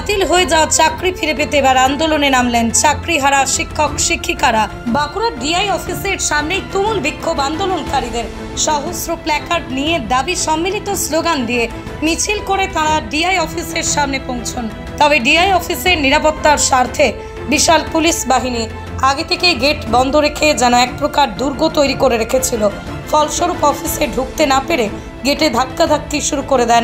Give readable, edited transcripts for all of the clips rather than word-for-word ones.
বাতিল হয়ে যাওয়া চাকরি ফিরে পেতে এবার আন্দোলনে নামলেন চাকরিহারা শিক্ষক শিক্ষিকারা। বাঁকুড়ার ডিআই অফিসের সামনেই তুমুল বিক্ষোভ আন্দোলনকারীদের। সহস্র প্ল্যাকার্ড নিয়ে দাবি সম্মিলিত স্লোগান দিয়ে মিছিল করে তাঁরা ডিআই অফিসের সামনে পৌঁছন। তবে ডিআই অফিসের নিরাপত্তার স্বার্থে বিশাল পুলিশ বাহিনী আগে থেকেই গেট বন্ধ রেখে যেন এক প্রকার দুর্গ তৈরি করে রেখেছিল। ফলস্বরূপ অফিসে ঢুকতে না পেরে গেটে ধাক্কাধাক্কি শুরু করে দেন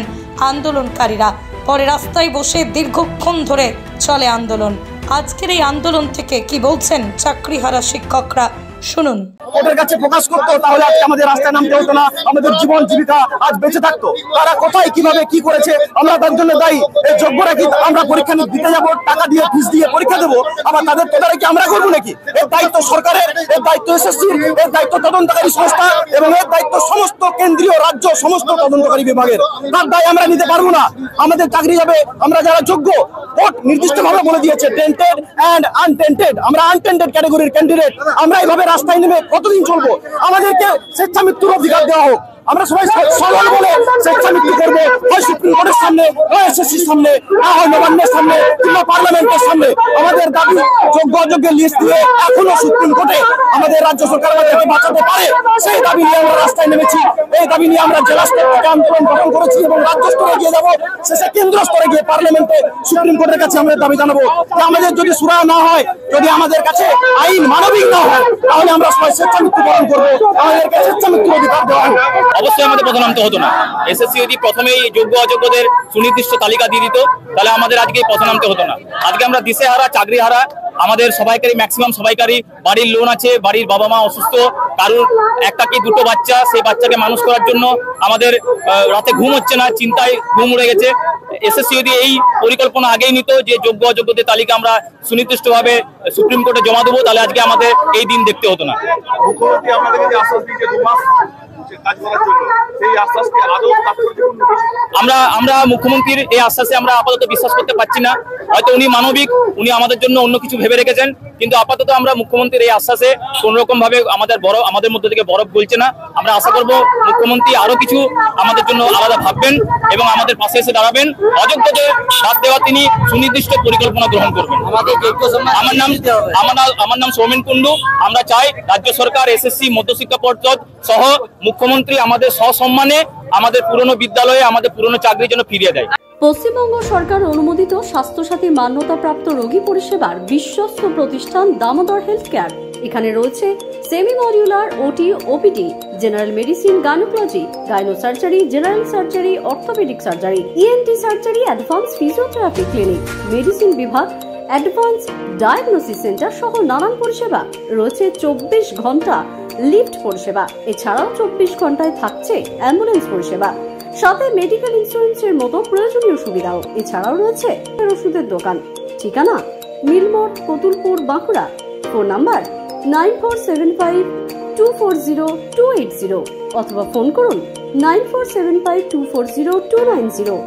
আন্দোলনকারীরা। পরে রাস্তায় বসে দীর্ঘক্ষণ ধরে চলে আন্দোলন। আজকের এই আন্দোলন থেকে কি বলছেন চাকরিহারা শিক্ষকরা, শুনুন। ওদের কাছে প্রকাশ করতো তাহলে আজকে আমাদের রাস্তায় নামতে হতো না, আমাদের জীবন জীবিকা আজ বেঁচে থাকতো। তারা কোথায় কিভাবে কি করেছে আমরা তার জন্য দায়ী। এই যোগ্যরা কি আমরা পরীক্ষা দিতে যাবো, টাকা দিয়ে ফিস দিয়ে পরীক্ষা দেবো, আবার তাদের তদারকি কি আমরা করবো নাকি? এর দায়িত্ব সরকারের, এর দায়িত্ব এসএসসির, এর দায়িত্ব তদন্তকারী সংস্থা এবং এর দায়িত্ব সমস্ত কেন্দ্রীয় রাজ্য সমস্ত তদন্তকারী বিভাগের। তার দায় আমরা নিতে পারবো না। আমাদের চাকরি যাবে, আমরা যারা যোগ্য কোর্ট নির্দিষ্টভাবে বলে দিয়েছে টেন্টেড এন্ড আনটেন্টেড, আমরা আনটেন্টেড ক্যাটাগরির ক্যান্ডিডেট। আমরা এইভাবে রাস্তায় নেমে কতদিন চলবো? আমাদেরকে স্বেচ্ছা মৃত্যুর অধিকার দেওয়া হোক। আমরা সবাই সরল বলে স্বেচ্ছা মৃত্যু করবো, হয় সুপ্রিম কোর্টের সামনে, হয় এসএসসির সামনে, না হয় নবান্নের সামনে কিংবা পার্লামেন্টের সামনে। আমাদের দাবি যোগ্য অযোগ্যের লিস্ট দিয়ে এখনো সুপ্রিম কোর্টে আমাদের রাজ্য সরকার আমাদেরকে বাঁচাতে পারে, সেই দাবি নিয়ে আমরা রাস্তায় নেমেছি। এই দাবি নিয়ে আমরা জেলা স্তর থেকে আন্দোলন গঠন করেছি এবং রাজ্য স্তরে গিয়ে যাবো, শেষে কেন্দ্র স্তরে গিয়ে পার্লামেন্টে সুপ্রিম কোর্টের কাছে আমরা দাবি জানাবো যে আমাদের যদি সুরা না হয়, যদি আমাদের কাছে আইন মানবিক না হয়, তাহলে আমরা সবাই স্বেচ্ছা মৃত্যুবরণ করবো। আমাদেরকে স্বেচ্ছা মৃত্যুর অধিকার দেওয়া হোক। অবশ্যই আমাদের প্রধান নামতে হতো না। এসএসসি যদি প্রথমেই যোগ্য অযোগ্যদের সুনির্দিষ্ট তালিকা দিয়ে দিত তাহলে আমাদের আজকে প্রধান নামতে হতো না। আজকে আমরা দিশেহারা, চাকরিহারা, আমাদের সবাইকারই ম্যাক্সিমাম সবাইকারই বাড়ির লোন আছে, বাড়ির বাবা মা অসুস্থ, কারুর একটা কি দুটো বাচ্চা, সেই বাচ্চাকে মানুষ করার জন্য আমাদের রাতে ঘুম হচ্ছে না, চিন্তায় ঘুম উড়ে গেছে। এসএসসি যদি এই পরিকল্পনা আগেই নিত যে যোগ্য অযোগ্যদের তালিকা আমরা সুনির্দিষ্টভাবে সুপ্রিম কোর্টে জমা দেবো, তাহলে আজকে আমাদের এই দিন দেখতে হতো না। মুখ্যমন্ত্রী আমাদেরকে যে আশ্বাস দিয়েছে 2 মাস কাজ করার জন্য, সেই আশ্বাসকে আদৌ আমরা মুখ্যমন্ত্রীর এই আশ্বাসে আমরা আপাতত বিশ্বাস করতে পারছি না। হয়তো উনি মানবিক, উনি আমাদের জন্য অন্য কিছু ভেবে রেখেছেন, কিন্তু আপাতত আমরা মুখ্যমন্ত্রীর এই আশ্বাসে কোন রকম ভাবে আমাদের মধ্যে থেকে বরফ গলছে না। আমরা আশা করব মুখ্যমন্ত্রী আরো কিছু আমাদের জন্য আলাদা ভাববেন এবং আমাদের পাশে এসে দাঁড়াবেন। অযোগ্যদের বাদ দেওয়া তিনি সুনির্দিষ্ট পরিকল্পনা গ্রহণ করবেন। আমার নাম সৌমেন কুন্ডু। আমরা চাই রাজ্য সরকার, এসএসসি, মধ্যশিক্ষা পর্ষদ সহ মুখ্যমন্ত্রী আমাদের সসম্মানে আমাদের পুরনো বিদ্যালয়ে আমাদের পুরনো চাকরির জন্য ফিরিয়ে দেয়। পশ্চিমবঙ্গ সরকার অনুমোদিত স্বাস্থ্যসাথী মান্যতাপ্রাপ্ত রোগী পরিষেবার বিশ্বস্ত প্রতিষ্ঠান দামোদর হেলথ কেয়ার। এখানে রয়েছে semi modular OT, OPD, general medicine, gynaecology, gynae surgery, general surgery, orthopaedic surgery, ENT surgery, advance physiotherapy clinic, medicine বিভাগ, অ্যাডভান্স ডায়াগনোসিস সেন্টার সহ নানান পরিষেবা রয়েছে। 24 ঘন্টা লিফট পরিষেবা, এছাড়াও 24 ঘন্টায় থাকছে অ্যাম্বুলেন্স পরিষেবা, সাথে মেডিকেল ইন্স্যুরেন্সের মতো প্রয়োজনীয় সুবিধাও। এছাড়াও রয়েছে ওষুধের দোকান। ঠিকানা মিলমোড়, কতুলপুর, বাঁকুড়া। ফোন নাম্বার 9475240280 অথবা ফোন করুন 9475240290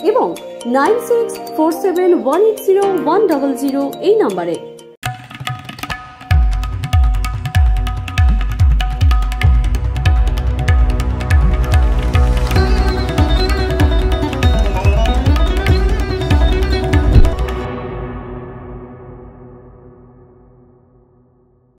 এবং 9647180100 এই নাম্বারে।